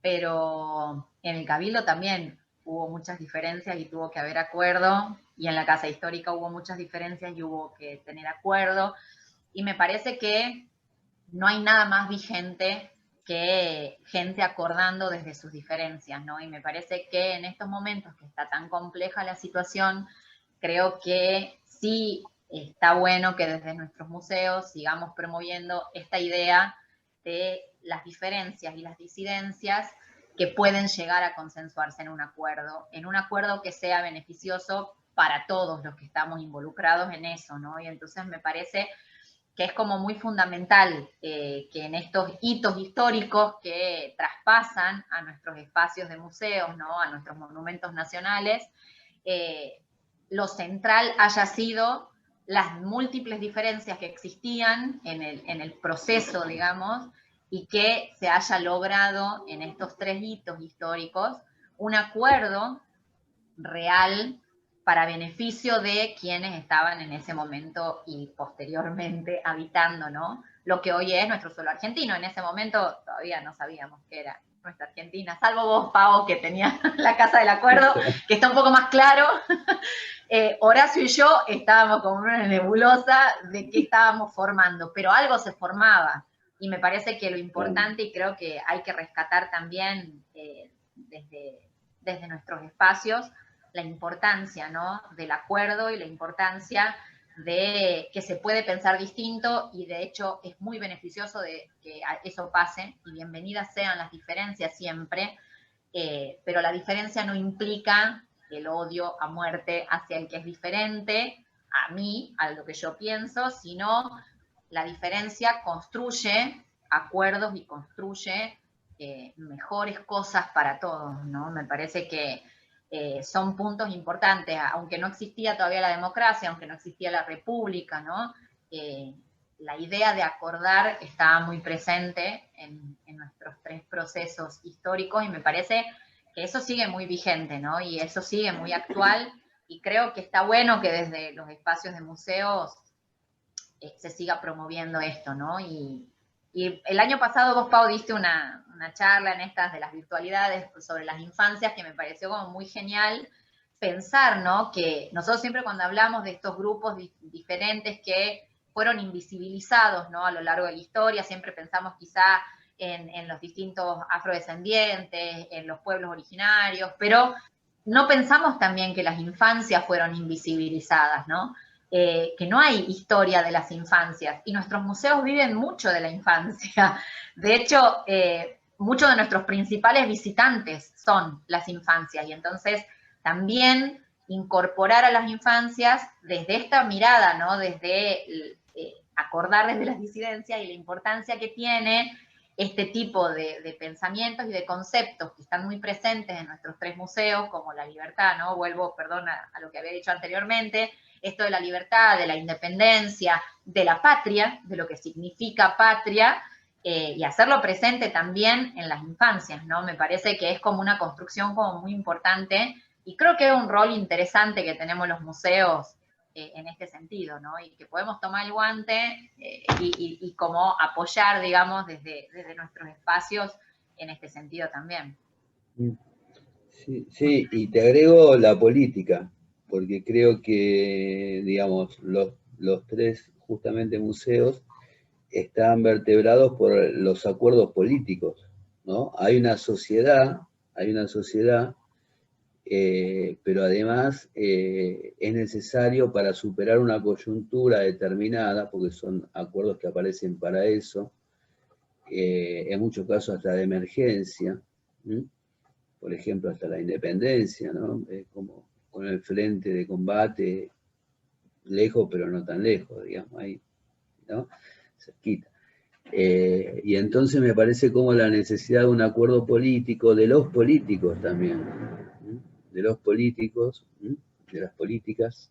pero en el Cabildo también hubo muchas diferencias y tuvo que haber acuerdo, y en la Casa Histórica hubo muchas diferencias y hubo que tener acuerdo, y me parece que no hay nada más vigente que gente acordando desde sus diferencias, ¿no? Y me parece que en estos momentos que está tan compleja la situación, creo que sí está bueno que desde nuestros museos sigamos promoviendo esta idea de las diferencias y las disidencias que pueden llegar a consensuarse en un acuerdo que sea beneficioso para todos los que estamos involucrados en eso, ¿no? Y entonces me parece que es como muy fundamental que en estos hitos históricos que traspasan a nuestros espacios de museos, ¿no? A nuestros monumentos nacionales, lo central haya sido las múltiples diferencias que existían en el proceso, digamos, y que se haya logrado en estos 3 hitos históricos un acuerdo real para beneficio de quienes estaban en ese momento y posteriormente habitando, ¿no? Lo que hoy es nuestro suelo argentino. En ese momento todavía no sabíamos que era nuestra Argentina, salvo vos, Pavo, que tenía la Casa del Acuerdo, que está un poco más claro. Horacio y yo estábamos como una nebulosa de qué estábamos formando, pero algo se formaba. Y me parece que lo importante, y creo que hay que rescatar también desde nuestros espacios, la importancia, ¿no? Del acuerdo y la importancia de que se puede pensar distinto, y de hecho es muy beneficioso de que eso pase, y bienvenidas sean las diferencias siempre, pero la diferencia no implica el odio a muerte hacia el que es diferente a mí, a lo que yo pienso, sino la diferencia construye acuerdos y construye mejores cosas para todos, ¿no? Me parece que son puntos importantes, aunque no existía todavía la democracia, aunque no existía la república, ¿no? La idea de acordar estaba muy presente en nuestros 3 procesos históricos y me parece que eso sigue muy vigente, ¿no? Y eso sigue muy actual y creo que está bueno que desde los espacios de museos se siga promoviendo esto, ¿no? Y el año pasado vos, Pau, diste una charla en estas de las virtualidades sobre las infancias que me pareció como muy genial pensar, ¿no? Que nosotros siempre cuando hablamos de estos grupos diferentes que fueron invisibilizados, ¿no? A lo largo de la historia, siempre pensamos quizá en los distintos afrodescendientes, en los pueblos originarios, pero no pensamos también que las infancias fueron invisibilizadas, ¿no? Que no hay historia de las infancias, y nuestros museos viven mucho de la infancia. De hecho, muchos de nuestros principales visitantes son las infancias, y entonces también incorporar a las infancias desde esta mirada, ¿no? Desde acordar desde las disidencias y la importancia que tiene este tipo de pensamientos y de conceptos que están muy presentes en nuestros 3 museos, como la libertad, ¿no? Vuelvo, perdón, a lo que había dicho anteriormente, esto de la libertad, de la independencia, de la patria, de lo que significa patria, y hacerlo presente también en las infancias, ¿no? Me parece que es como una construcción como muy importante, y creo que es un rol interesante que tenemos los museos en este sentido, ¿no? Y que podemos tomar el guante y como apoyar, digamos, desde nuestros espacios en este sentido también. Sí, y te agrego la política, porque creo que, digamos, los 3 justamente museos están vertebrados por los acuerdos políticos, ¿no? Hay una sociedad, pero además es necesario para superar una coyuntura determinada, porque son acuerdos que aparecen para eso, en muchos casos hasta de emergencia, por ejemplo, hasta la independencia, ¿no? Como con el frente de combate lejos, pero no tan lejos, digamos, ahí, ¿no? Cerquita. Y entonces me parece como la necesidad de un acuerdo político, de los políticos también, de los políticos, de las políticas,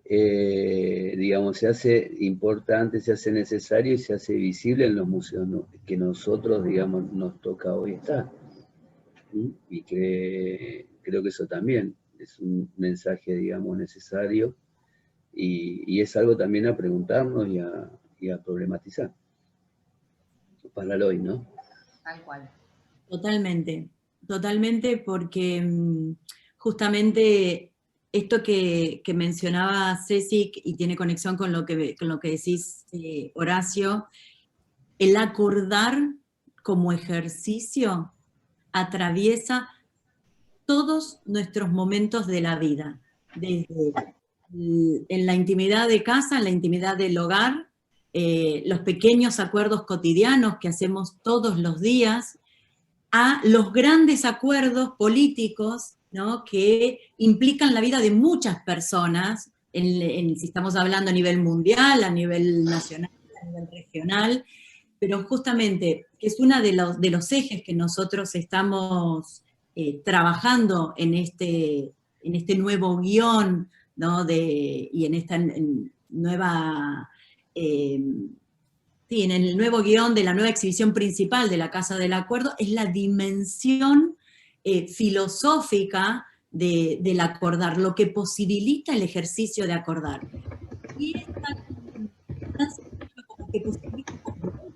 digamos, se hace importante, se hace necesario y se hace visible en los museos, ¿no? Que nosotros, digamos, nos toca hoy estar. Y que creo que eso también es un mensaje, digamos, necesario y es algo también a preguntarnos y a problematizar para el hoy, ¿no? Tal cual. Totalmente, totalmente, porque justamente esto que mencionaba Ceci y tiene conexión con lo que decís, Horacio, el acordar como ejercicio atraviesa todos nuestros momentos de la vida, desde en la intimidad de casa, en la intimidad del hogar, los pequeños acuerdos cotidianos que hacemos todos los días, a los grandes acuerdos políticos, ¿no? Que implican la vida de muchas personas, si estamos hablando a nivel mundial, a nivel nacional, a nivel regional, pero justamente que es uno de los ejes que nosotros estamos trabajando en este nuevo guión, ¿no? Y en esta nueva... en el nuevo guión de la nueva exhibición principal de la Casa del Acuerdo, es la dimensión filosófica del acordar, lo que posibilita el ejercicio de acordar. Y es tan sencillo como que posibilita convivencia.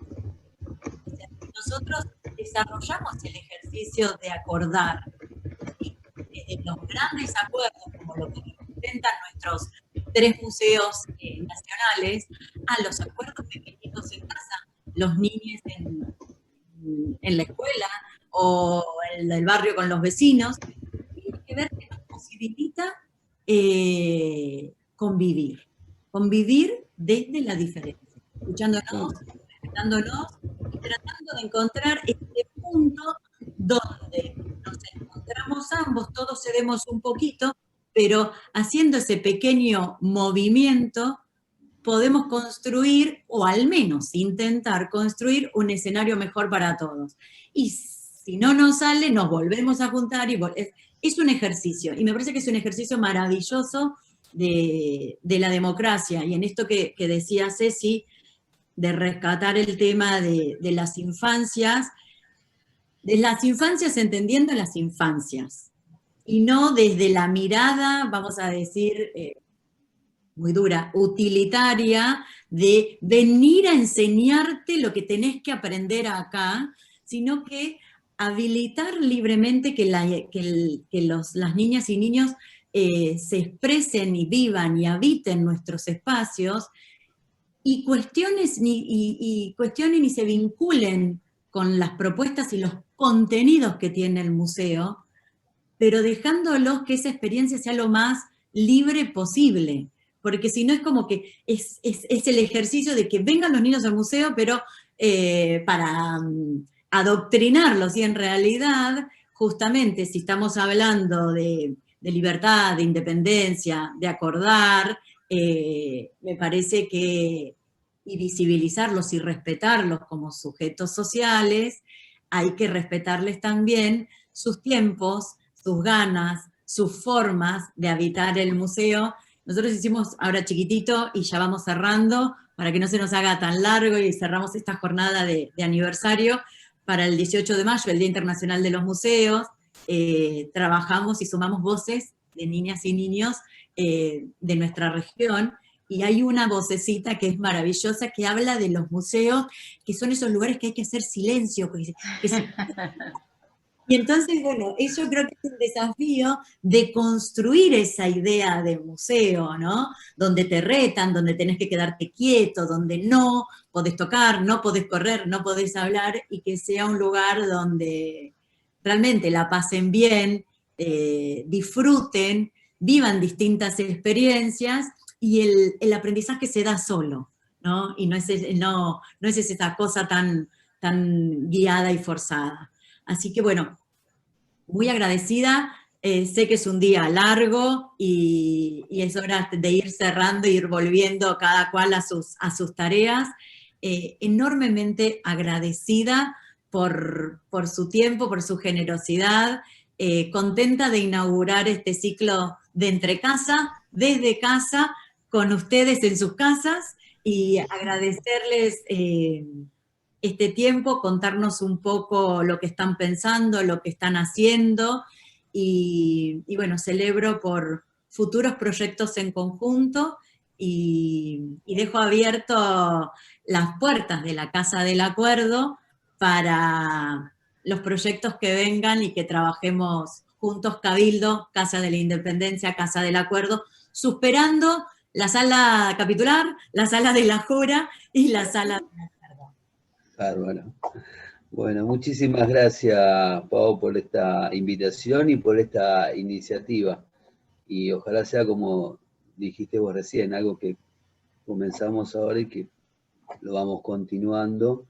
O sea, nosotros desarrollamos el ejercicio de acordar, ¿sí? Desde los grandes acuerdos, como lo que representan nuestros 3 museos nacionales, a los acuerdos pequeñitos en casa, los niños en la escuela o en el barrio con los vecinos, tiene que ver que nos posibilita convivir desde la diferencia, escuchándonos, respetándonos y tratando de encontrar este punto donde nos encontramos cedamos ambos, todos cedemos un poquito, pero haciendo ese pequeño movimiento podemos construir, o al menos intentar construir, un escenario mejor para todos. Y si no nos sale, nos volvemos a juntar y es un ejercicio. Y me parece que es un ejercicio maravilloso de la democracia. Y en esto que decía Ceci, de rescatar el tema de las infancias entendiendo las infancias, y no desde la mirada, vamos a decir, muy dura, utilitaria, de venir a enseñarte lo que tenés que aprender acá, sino que habilitar libremente que las niñas y niños se expresen y vivan y habiten nuestros espacios y cuestionen y se vinculen con las propuestas y los contenidos que tiene el museo, pero dejándolos que esa experiencia sea lo más libre posible. Porque si no es como que es el ejercicio de que vengan los niños al museo, pero para adoctrinarlos. Y en realidad, justamente, si estamos hablando de libertad, de independencia, de acordar, me parece que y visibilizarlos y respetarlos como sujetos sociales, hay que respetarles también sus tiempos, sus ganas, sus formas de habitar el museo. Nosotros hicimos ahora chiquitito y ya vamos cerrando para que no se nos haga tan largo y cerramos esta jornada de aniversario para el 18 de mayo, el Día Internacional de los Museos. Trabajamos y sumamos voces de niñas y niños de nuestra región, y hay una vocecita que es maravillosa que habla de los museos, que son esos lugares que hay que hacer silencio. Y entonces, bueno, eso creo que es un desafío de construir esa idea de museo, ¿no? Donde te retan, donde tenés que quedarte quieto, donde no podés tocar, no podés correr, no podés hablar, y que sea un lugar donde realmente la pasen bien, disfruten, vivan distintas experiencias, y el aprendizaje se da solo, ¿no? Y no es esa cosa tan guiada y forzada. Así que bueno, muy agradecida. Sé que es un día largo y es hora de ir cerrando e ir volviendo cada cual a sus tareas. Enormemente agradecida por su tiempo, por su generosidad, contenta de inaugurar este ciclo de Entre Casa, desde casa, con ustedes en sus casas, y agradecerles este tiempo, contarnos un poco lo que están pensando, lo que están haciendo, y bueno, celebro por futuros proyectos en conjunto, y dejo abierto las puertas de la Casa del Acuerdo para los proyectos que vengan y que trabajemos juntos, Cabildo, Casa de la Independencia, Casa del Acuerdo, superando la sala capitular, la sala de la Jura y la sala de la Verdad. Bárbaro. Bueno, muchísimas gracias, Pau, por esta invitación y por esta iniciativa. Y ojalá sea, como dijiste vos recién, algo que comenzamos ahora y que lo vamos continuando.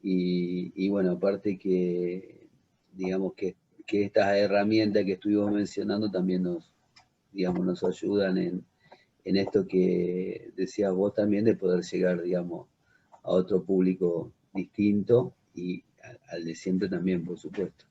Y bueno, aparte que, digamos, que estas herramientas que estuvimos mencionando también nos ayudan en esto que decías vos también, de poder llegar, digamos, a otro público distinto, y al de siempre también, por supuesto.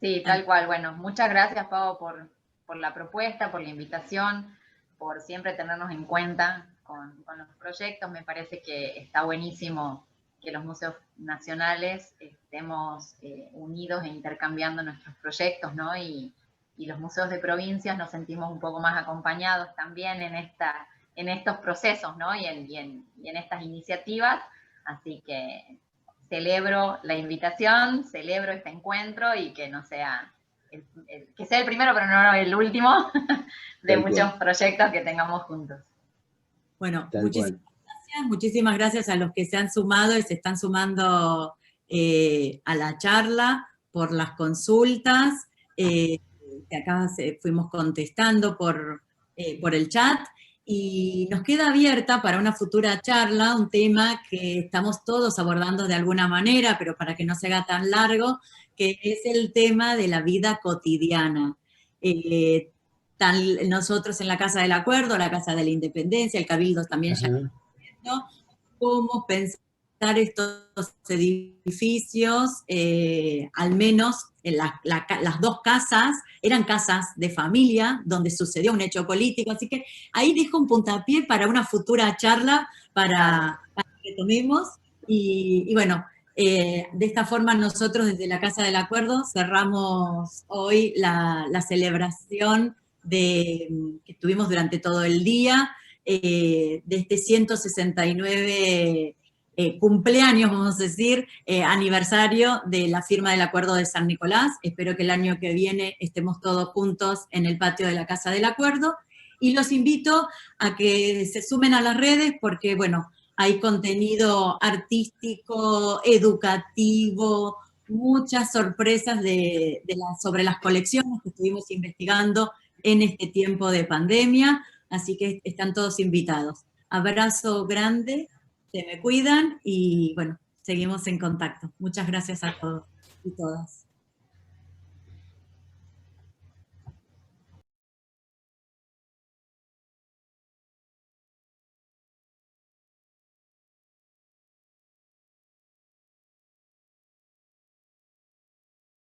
Sí, tal cual. Bueno, muchas gracias, Pau, por la propuesta, por la invitación, por siempre tenernos en cuenta con los proyectos. Me parece que está buenísimo que los museos nacionales estemos unidos e intercambiando nuestros proyectos, ¿no? Y los museos de provincias nos sentimos un poco más acompañados también en estos procesos, ¿no? Y en estas iniciativas. Así que celebro la invitación, celebro este encuentro, y que no sea que sea el primero, pero no el último, de muchos proyectos que tengamos juntos. Bueno, muchísimas gracias a los que se han sumado y se están sumando a la charla, por las consultas, que acá fuimos contestando por el chat, y nos queda abierta para una futura charla un tema que estamos todos abordando de alguna manera, pero para que no se haga tan largo, que es el tema de la vida cotidiana. Nosotros en la Casa del Acuerdo, la Casa de la Independencia, el Cabildo también ya, ¿no? Cómo pensar estos edificios, al menos en las dos casas, eran casas de familia, donde sucedió un hecho político, así que ahí dejo un puntapié para una futura charla, para que tomemos, y bueno, de esta forma nosotros desde la Casa del Acuerdo cerramos hoy la celebración que tuvimos durante todo el día, de este 169 cumpleaños, vamos a decir, aniversario de la firma del Acuerdo de San Nicolás. Espero que el año que viene estemos todos juntos en el patio de la Casa del Acuerdo. Y los invito a que se sumen a las redes porque, bueno, hay contenido artístico, educativo, muchas sorpresas sobre las colecciones que estuvimos investigando en este tiempo de pandemia, así que están todos invitados. Abrazo grande, se me cuidan y bueno, seguimos en contacto. Muchas gracias a todos y todas.